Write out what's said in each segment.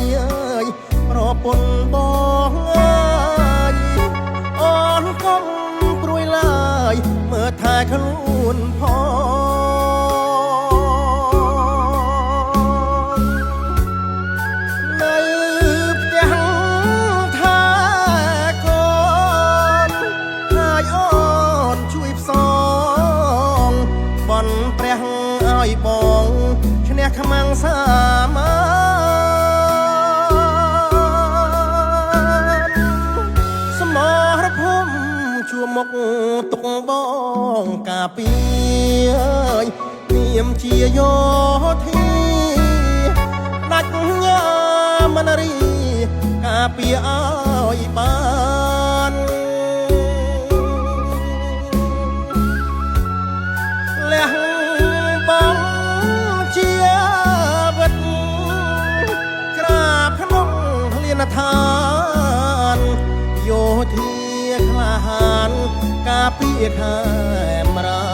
យប្រពន្ធបងអើយអូនកុំព្រួយឡើយមើលថែខ្លួនផងនៅផ្ទះថាកូនហើយអូនជួយផ្សងបន់ព្រះឲ្យបងឈ្នះខ្មាំងសាមានសមរភូមិជួមុខទុកបងកាពីនាមជាយោធាដាច់ញ៉ាមនរីកាពីឲ្យបានលះបងជាវិតក្រាបក្នុងលៀនឋានយោធាក្លាហានការពារខេមរា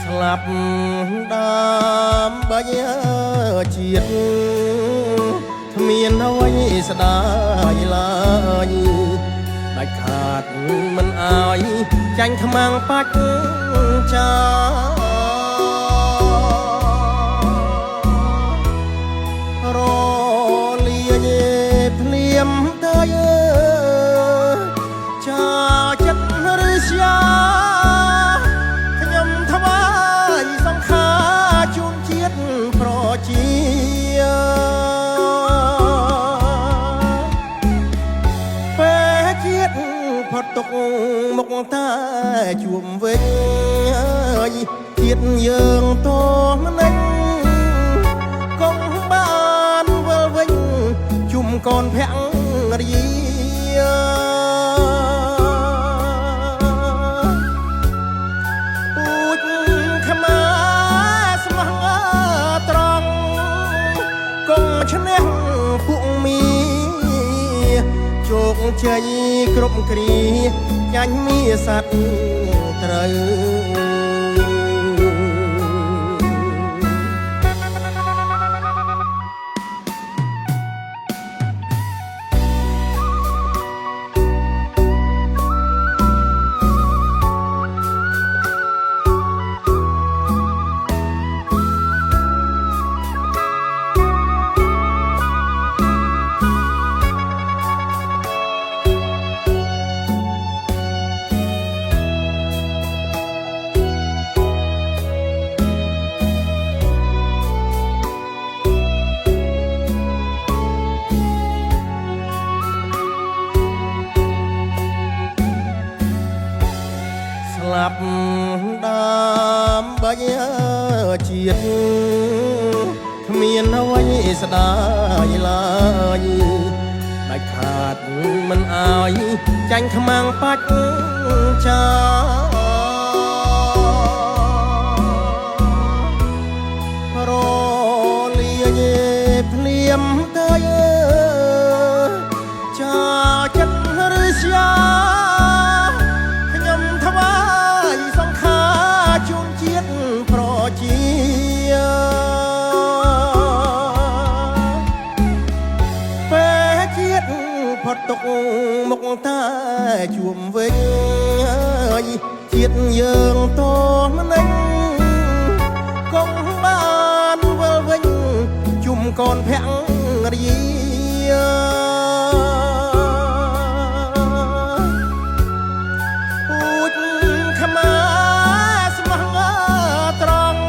ស្លាប់ដើម្បីជាតិគ្មានអ្វីស្ដាយឡើយដាច់ខាតមិនអើយចាញ់ខ្មាំងបាច់ចារលាយភ្លៀមទៅចាចិត្តឬស្យាខ្ញុំថ្វាយសង្ខារជូនជាតិប្រជាពេលជាតិផុតទុកមុខតែជួមវិញជាតិយើងតម្នេញកុំបានវិលវិញជុំកូនភរិយាពូជខ្មែរស្មោះត្រង់កុំឈ្នះពួកមីជោគជ័យគ្រប់គ្រាចាញ់មាស័ត្វត្រូវស្លាប់ដើម្បីជាតិគ្មានអ្វីស្ដាយឡើយដាច់ខាតមិនអើយចាញ់ខ្មាំងបាច់ចារលាយភ្លៀមទៅចាចិត្តឬស្យាផុតទុកមុខតែជួមវិញជាតិយើងតម្នេញកុំបានវិលវិញជុំកូនភរិយាពូជខ្មែរស្មោះត្រង់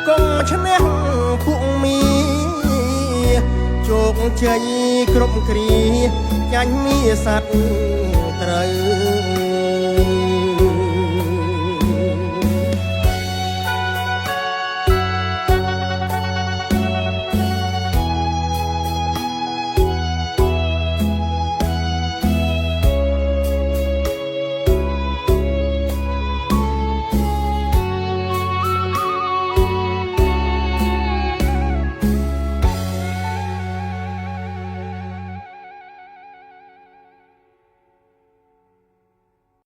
កុំឈ្នះពួកមីជោគជ័យគ្រប់គ្រាចាញ់មាស័ត្វត្រូវ